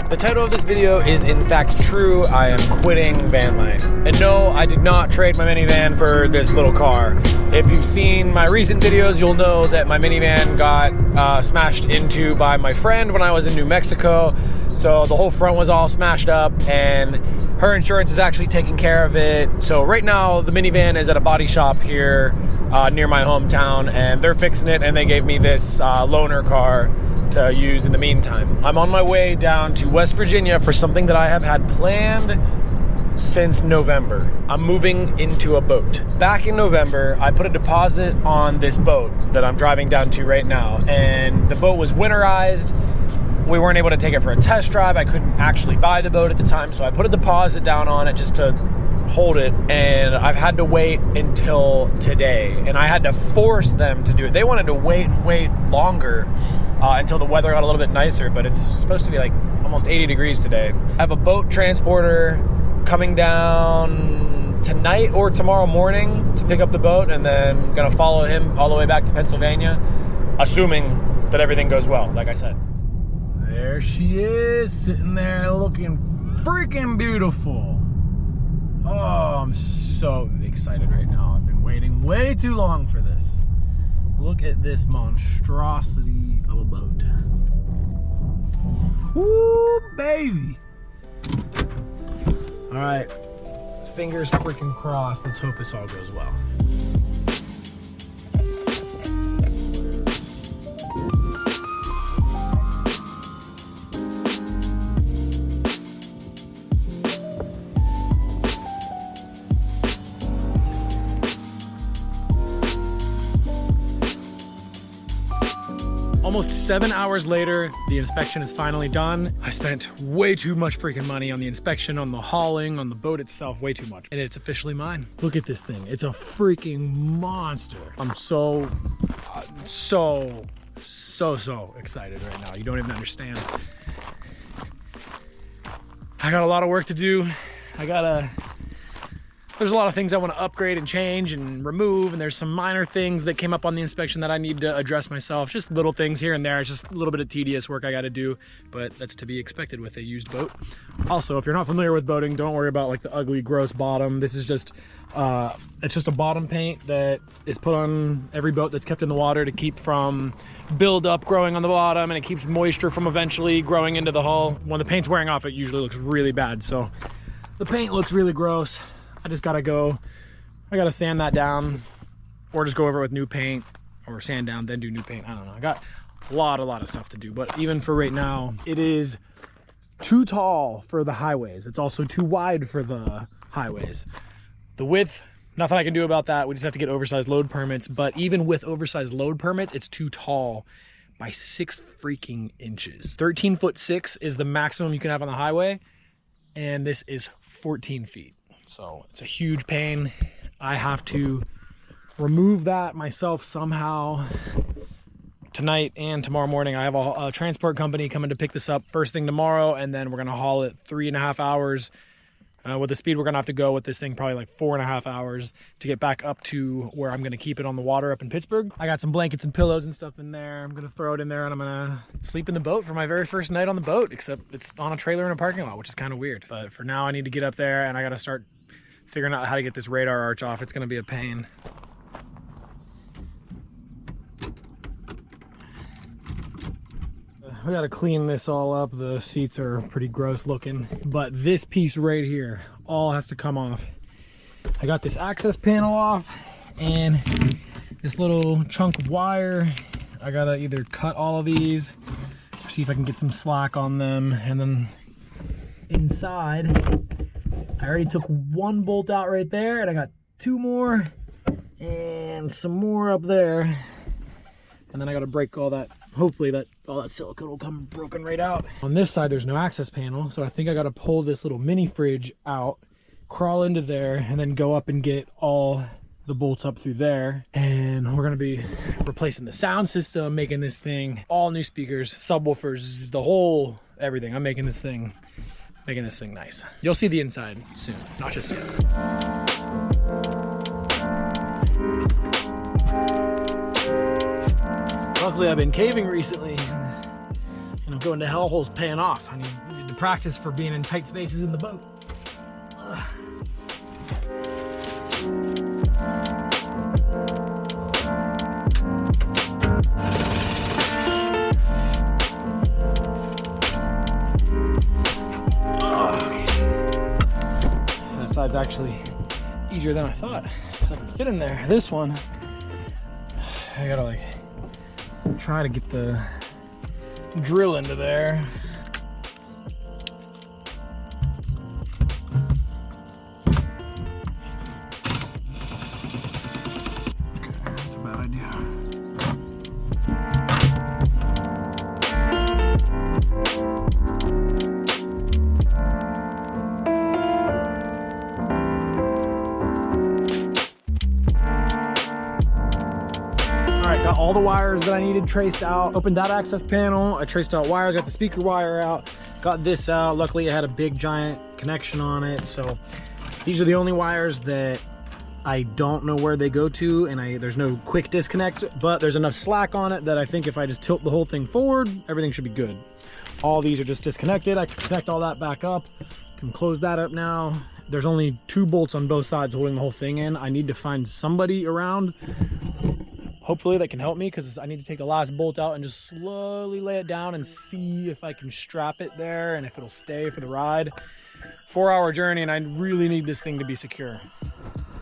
The title of this video is in fact true. I am quitting van life. And no, I did not trade my minivan for this little car. If you've seen my recent videos, you'll know that my minivan got smashed into by my friend when I was in New Mexico. So the whole front was all smashed up and her insurance is actually taking care of it. So right now the minivan is at a body shop here near my hometown and they're fixing it, and they gave me this loaner car to use in the meantime. I'm on my way down to West Virginia for something that I have had planned since November. I'm moving into a boat. Back in November, I put a deposit on this boat that I'm driving down to right now, and the boat was winterized. We weren't able to take it for a test drive. I couldn't actually buy the boat at the time, so I put a deposit down on it just to hold it, and I've had to wait until today, and I had to force them to do it. They wanted to wait and wait longer until the weather got a little bit nicer, but it's supposed to be like almost 80 degrees today. I have a boat transporter coming down tonight or tomorrow morning to pick up the boat, and then gonna follow him all the way back to Pennsylvania, assuming that everything goes well, like I said. There she is, sitting there looking freaking beautiful. Oh, I'm so excited right now. I've been waiting way too long for this. Look at this monstrosity of a boat. Woo, baby. All right, fingers freaking crossed. Let's hope this all goes well. Almost 7 hours later, the inspection is finally done. I spent way too much freaking money on the inspection, on the hauling, on the boat itself, way too much. And it's officially mine. Look at this thing. It's a freaking monster. I'm so excited right now. You don't even understand. I got a lot of work to do. There's a lot of things I want to upgrade and change and remove, and there's some minor things that came up on the inspection that I need to address myself. Just little things here and there. It's just a little bit of tedious work I got to do, but that's to be expected with a used boat. Also, if you're not familiar with boating, don't worry about like the ugly, gross bottom. This is just, it's just a bottom paint that is put on every boat that's kept in the water to keep from buildup growing on the bottom, and it keeps moisture from eventually growing into the hull. When the paint's wearing off, it usually looks really bad. So the paint looks really gross. I just gotta sand that down, or just go over it with new paint, or sand down, then do new paint. I don't know. I got a lot of stuff to do, but even for right now, it is too tall for the highways. It's also too wide for the highways. The width, nothing I can do about that. We just have to get oversized load permits, but even with oversized load permits, it's too tall by 6 freaking inches. 13'6" is the maximum you can have on the highway, and this is 14 feet. So it's a huge pain. I have to remove that myself somehow tonight and tomorrow morning. I have a transport company coming to pick this up first thing tomorrow, and then we're gonna haul it 3.5 hours. With the speed we're gonna have to go with this thing, probably like 4.5 hours to get back up to where I'm gonna keep it on the water up in Pittsburgh. I got some blankets and pillows and stuff in there. I'm gonna throw it in there, and I'm gonna sleep in the boat for my very first night on the boat, except it's on a trailer in a parking lot, which is kind of weird. But for now, I need to get up there, and I gotta start figuring out how to get this radar arch off. It's gonna be a pain. We gotta clean this all up. The seats are pretty gross looking, but this piece right here all has to come off. I got this access panel off, and this little chunk of wire. I gotta either cut all of these, or see if I can get some slack on them, and then inside, I already took 1 bolt out right there, and I got 2 more and some more up there. And then I got to break all that. Hopefully all that silicone will come broken right out. On this side, there's no access panel, so I think I got to pull this little mini fridge out, crawl into there, and then go up and get all the bolts up through there. And we're going to be replacing the sound system, making this thing all new speakers, subwoofers, the whole everything. I'm making this thing nice. You'll see the inside soon, not just yet. Luckily, I've been caving recently. You know, going to hellhole's paying off. I need to practice for being in tight spaces in the boat. That side's actually easier than I thought. I can fit in there. This one, I gotta like try to get the drill into there. That's a bad idea. Got all the wires that I needed traced out. Opened that access panel. I traced out wires, got the speaker wire out, got this out. Luckily it had a big giant connection on it. So these are the only wires that I don't know where they go to, and there's no quick disconnect, but there's enough slack on it that I think if I just tilt the whole thing forward, everything should be good. All these are just disconnected. I can connect all that back up. Can close that up now. There's only 2 bolts on both sides holding the whole thing in. I need to find somebody around, hopefully, that can help me, because I need to take the last bolt out and just slowly lay it down and see if I can strap it there and if it'll stay for the ride. 4-hour journey, and I really need this thing to be secure.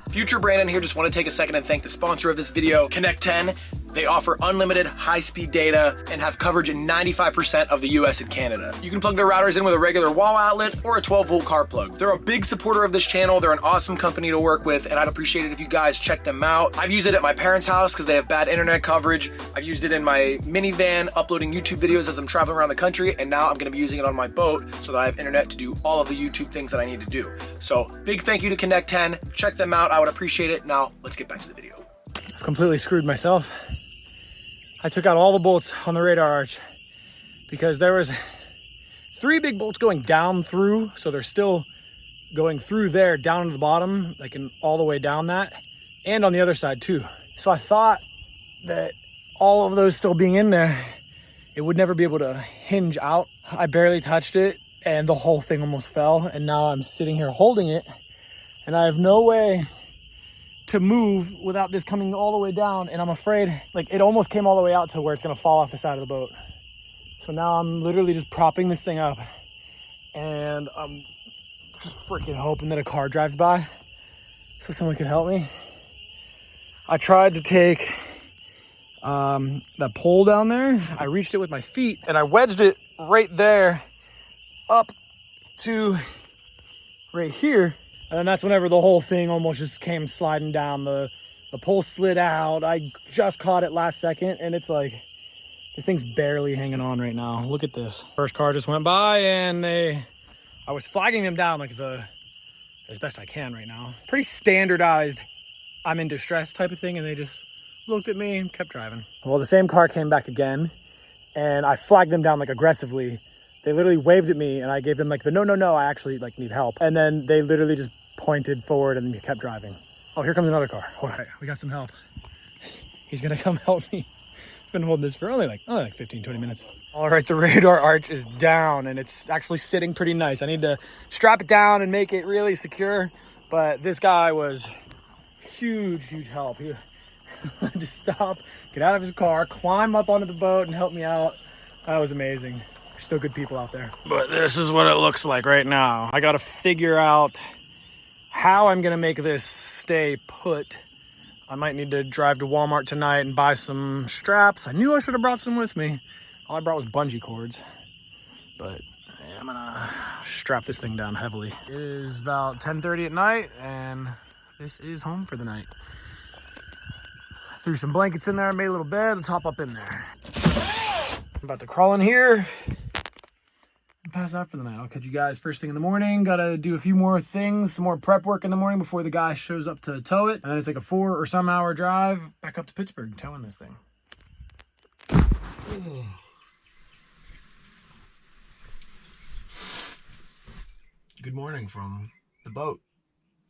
Future Brandon here. Just want to take a second and thank the sponsor of this video, Connect 10. They offer unlimited high-speed data and have coverage in 95% of the US and Canada. You can plug their routers in with a regular wall outlet or a 12-volt car plug. They're a big supporter of this channel. They're an awesome company to work with, and I'd appreciate it if you guys check them out. I've used it at my parents' house because they have bad internet coverage. I've used it in my minivan, uploading YouTube videos as I'm traveling around the country, and now I'm going to be using it on my boat so that I have internet to do all of the YouTube things that I need to do. So big thank you to Connect 10. Check them out. I would appreciate it. Now let's get back to the video. I've completely screwed myself. I took out all the bolts on the radar arch because there was 3 big bolts going down through, so they're still going through there down to the bottom, like all the way down that, and on the other side too. So I thought that all of those still being in there, it would never be able to hinge out. I barely touched it and the whole thing almost fell, and now I'm sitting here holding it and I have no way to move without this coming all the way down, and I'm afraid, like, it almost came all the way out to where it's gonna fall off the side of the boat. So now I'm literally just propping this thing up, and I'm just freaking hoping that a car drives by so someone can help me. I tried to take that pole down there. I reached it with my feet and I wedged it right there up to right here. And then that's whenever the whole thing almost just came sliding down. The pole slid out. I just caught it last second, and it's like, this thing's barely hanging on right now. Look at this. First car just went by, and I was flagging them down like as best I can right now. Pretty standardized, I'm in distress type of thing, and they just looked at me and kept driving. Well, the same car came back again, and I flagged them down like aggressively. They literally waved at me, and I gave them like the no, I actually like need help. And then they literally just pointed forward and kept driving. Oh, here comes another car. Hold on, we got some help. He's gonna come help me. I've been holding this for only like 15, 20 minutes. All right, the radar arch is down and it's actually sitting pretty nice. I need to strap it down and make it really secure, but this guy was huge help. He had to stop, get out of his car, climb up onto the boat and help me out. That was amazing. There's still good people out there. But this is what it looks like right now. I gotta figure out how I'm gonna make this stay put. I might need to drive to Walmart tonight and buy some straps. I knew I should have brought some with me. All I brought was bungee cords. But yeah, I'm gonna strap this thing down heavily. It is about 10:30 at night and this is home for the night. Threw some blankets in there, made a little bed. Let's hop up in there. I'm about to crawl in here and pass out for the night. I'll catch you guys first thing in the morning. Gotta do a few more things, some more prep work in the morning before the guy shows up to tow it. And then it's like a 4 or some hour drive back up to Pittsburgh towing this thing. Good morning from the boat.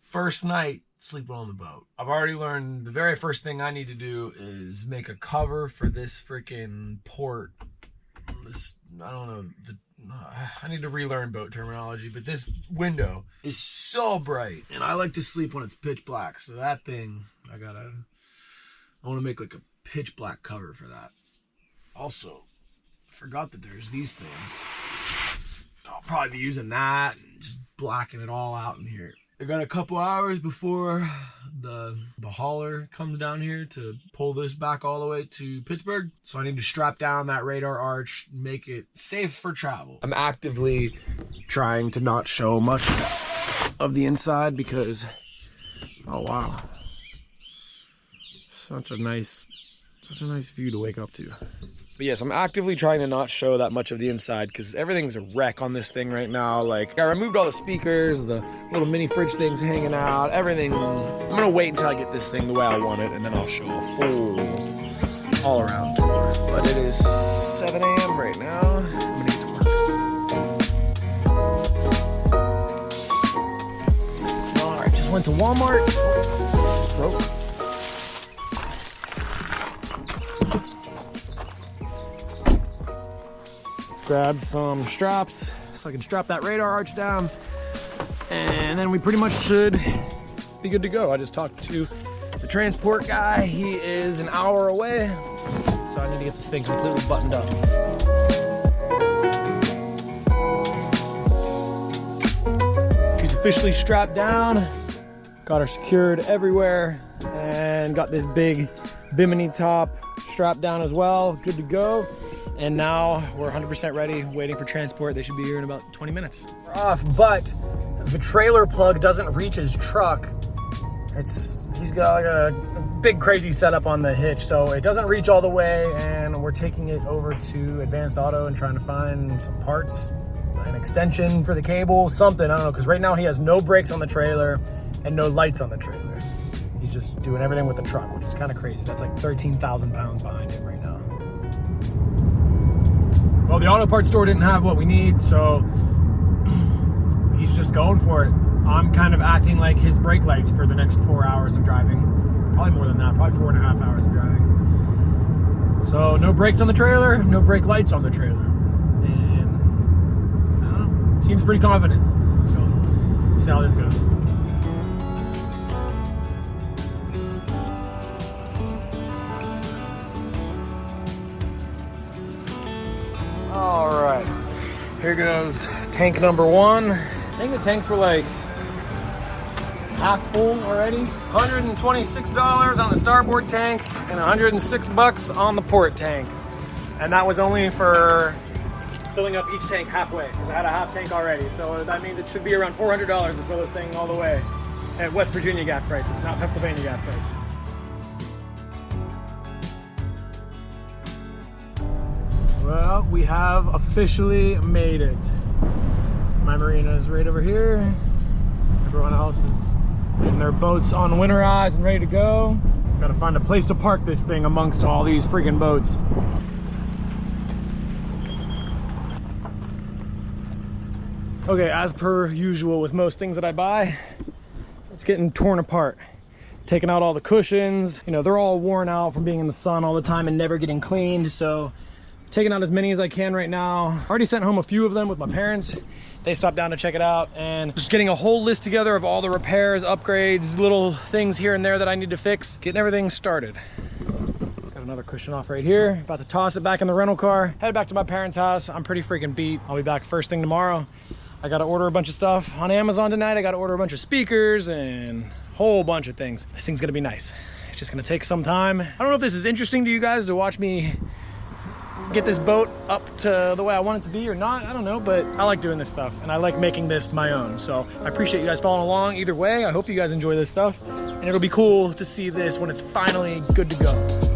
First night sleeping on the boat. I've already learned the very first thing I need to do is make a cover for this freaking port. This, I don't know, I need to relearn boat terminology, but this window is so bright, and I like to sleep when it's pitch black. So that thing, I want to make like a pitch black cover for that. Also, I forgot that there's these things. I'll probably be using that and just blacken it all out in here. I got a couple hours before the hauler comes down here to pull this back all the way to Pittsburgh. So I need to strap down that radar arch, make it safe for travel. I'm actively trying to not show much of the inside because, oh wow, such a nice view to wake up to. But yes, I'm actively trying to not show that much of the inside because everything's a wreck on this thing right now. Like, I removed all the speakers, the little mini fridge things hanging out, everything. I'm gonna wait until I get this thing the way I want it, and then I'll show a full all-around tour. But it is 7 a.m. right now. I'm gonna get to work. All right, just went to Walmart. Nope. Grabbed some straps so I can strap that radar arch down, and then we pretty much should be good to go. I just talked to the transport guy. He is an hour away, so I need to get this thing completely buttoned up. She's officially strapped down, got her secured everywhere, and got this big bimini top strapped down as well, good to go. And now we're 100% ready, waiting for transport. They should be here in about 20 minutes. We're off, but the trailer plug doesn't reach his truck. He's got like a big crazy setup on the hitch, so it doesn't reach all the way, and we're taking it over to Advanced Auto and trying to find some parts, an extension for the cable, something, I don't know, because right now he has no brakes on the trailer and no lights on the trailer. He's just doing everything with the truck, which is kind of crazy. That's like 13,000 pounds behind him right now. Well, the auto parts store didn't have what we need, so he's just going for it. I'm kind of acting like his brake lights for the next 4 hours of driving. Probably more than that, probably 4.5 hours of driving. So no brakes on the trailer, no brake lights on the trailer. And I don't know, seems pretty confident. So we'll see how this goes. All right, here goes tank number one. I think the tanks were like half full already. $126 on the starboard tank and $106 on the port tank. And that was only for filling up each tank halfway, because I had a half tank already. So that means it should be around $400 to fill this thing all the way at West Virginia gas prices, not Pennsylvania gas prices. Well, we have officially made it. My marina is right over here. Everyone else is getting their boats on winterize and ready to go. Gotta find a place to park this thing amongst all these freaking boats. Okay, as per usual with most things that I buy, it's getting torn apart. Taking out all the cushions. You know, they're all worn out from being in the sun all the time and never getting cleaned, so taking out as many as I can right now. Already sent home a few of them with my parents. They stopped down to check it out, and just getting a whole list together of all the repairs, upgrades, little things here and there that I need to fix. Getting everything started. Got another cushion off right here. About to toss it back in the rental car. Head back to my parents' house. I'm pretty freaking beat. I'll be back first thing tomorrow. I gotta order a bunch of stuff on Amazon tonight. I gotta order a bunch of speakers and a whole bunch of things. This thing's gonna be nice. It's just gonna take some time. I don't know if this is interesting to you guys to watch me get this boat up to the way I want it to be or not, I don't know, but I like doing this stuff and I like making this my own. So I appreciate you guys following along either way. I hope you guys enjoy this stuff, and it'll be cool to see this when it's finally good to go.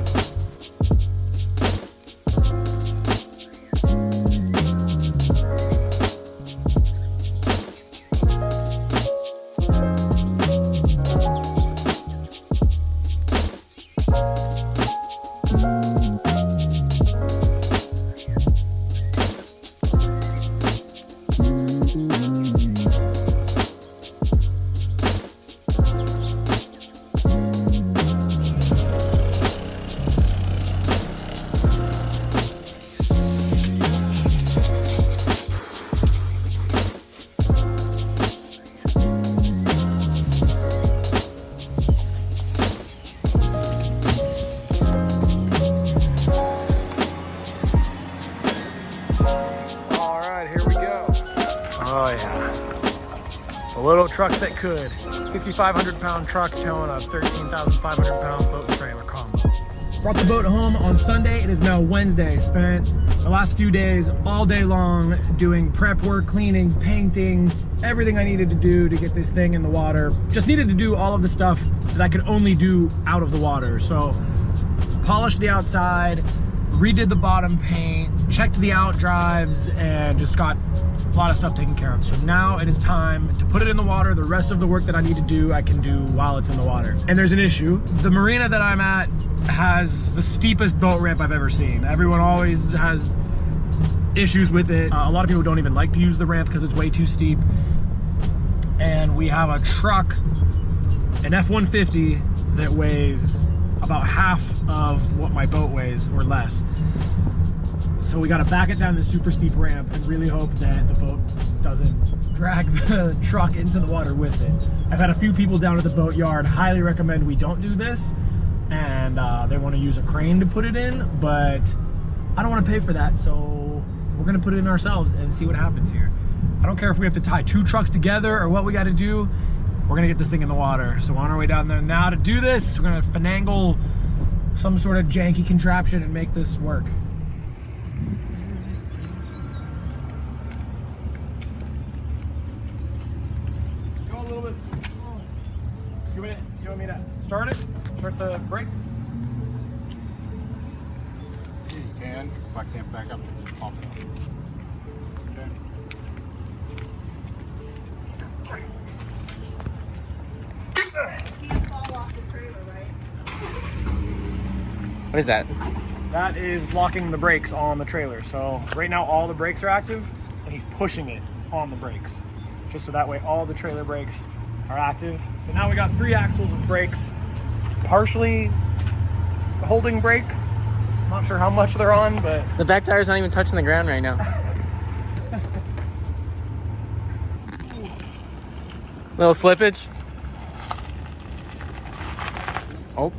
truck that could. 5,500 pound truck towing a 13,500 pound boat and trailer combo. Brought the boat home on Sunday. It is now Wednesday. Spent the last few days all day long doing prep work, cleaning, painting, everything I needed to do to get this thing in the water. Just needed to do all of the stuff that I could only do out of the water. So polished the outside, redid the bottom paint, checked the out drives, and just got a lot of stuff taken care of. So now it is time to put it in the water. The rest of the work that I need to do, I can do while it's in the water. And there's an issue. The marina that I'm at has the steepest boat ramp I've ever seen. Everyone always has issues with it. A lot of people don't even like to use the ramp because it's way too steep. And we have a truck, an F-150 that weighs about half of what my boat weighs or less. So we gotta back it down this super steep ramp and really hope that the boat doesn't drag the truck into the water with it. I've had a few people down at the boat yard highly recommend we don't do this, and they want to use a crane to put it in, but I don't want to pay for that, so we're gonna put it in ourselves and see what happens here. I don't care if we have to tie two trucks together or what we got to do. We're gonna get this thing in the water. So on our way down there now to do this, we're gonna finagle some sort of janky contraption and make this work. Go a little bit. You want me to start it? Start the brake? You can. If I can't back up, just pop it up. Okay. Fall off the trailer, right? What is that? That is locking the brakes on the trailer. So right now all the brakes are active and he's pushing it on the brakes. Just so that way all the trailer brakes are active. So now we got 3 axles of brakes, partially holding brake. Not sure how much they're on, but The back tire's not even touching the ground right now. Little slippage. Oh.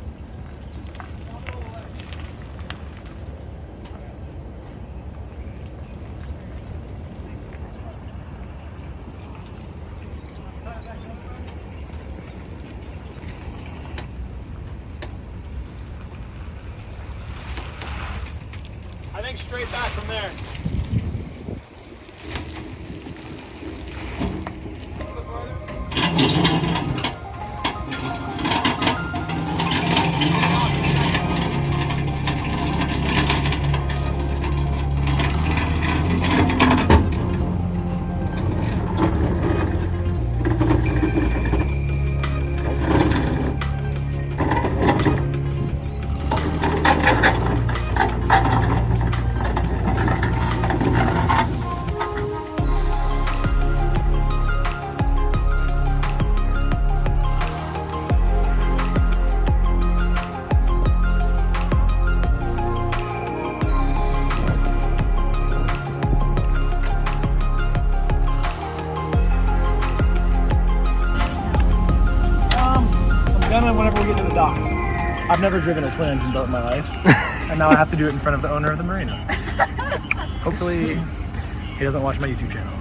I think straight back from there. Whenever we get to the dock. I've never driven a twin engine boat in my life, and now I have to do it in front of the owner of the marina. Hopefully he doesn't watch my YouTube channel.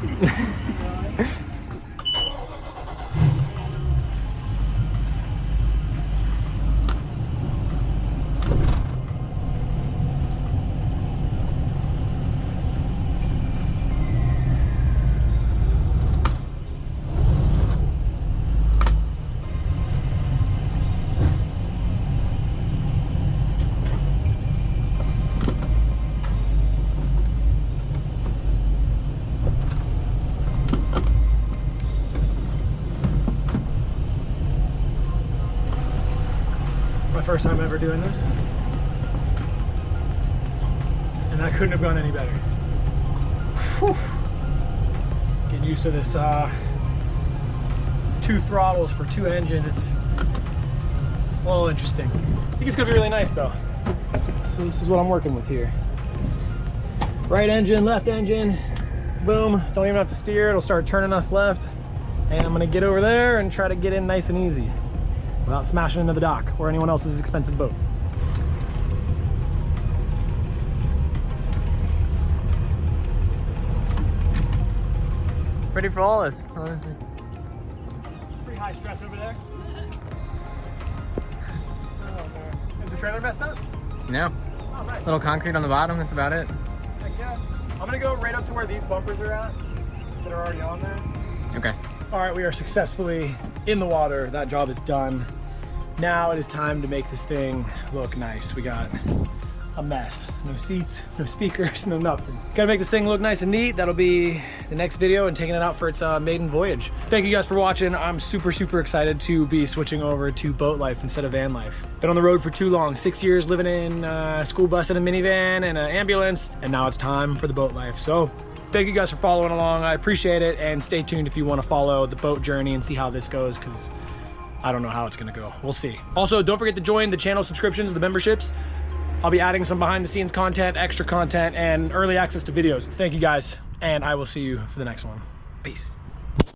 My first time ever doing this, and that couldn't have gone any better. Whew. Getting used to this 2 throttles for 2 engines, it's a little interesting. I think it's gonna be really nice though. So this is what I'm working with here. Right engine, left engine, boom, don't even have to steer, it'll start turning us left, and I'm gonna get over there and try to get in nice and easy without smashing into the dock or anyone else's expensive boat. Pretty flawless, honestly. high stress over there? Oh man. Is the trailer messed up? No. Oh, nice. Little concrete on the bottom, that's about it. Heck yeah. I'm gonna go right up to where these bumpers are at that are already on there. Okay. All right, we are successfully in the water. That job is done. Now it is time to make this thing look nice. We got a mess. No seats, no speakers, no nothing. Gotta make this thing look nice and neat. That'll be the next video and taking it out for its maiden voyage. Thank you guys for watching. I'm super excited to be switching over to boat life instead of van life. Been on the road for too long, 6 years living in a school bus and a minivan and an ambulance, and now it's time for the boat life. So thank you guys for following along. I appreciate it, and stay tuned if you want to follow the boat journey and see how this goes, because I don't know how it's gonna go. We'll see. Also, don't forget to join the channel subscriptions, the memberships. I'll be adding some behind the scenes content, extra content, and early access to videos. Thank you guys, and I will see you for the next one. Peace.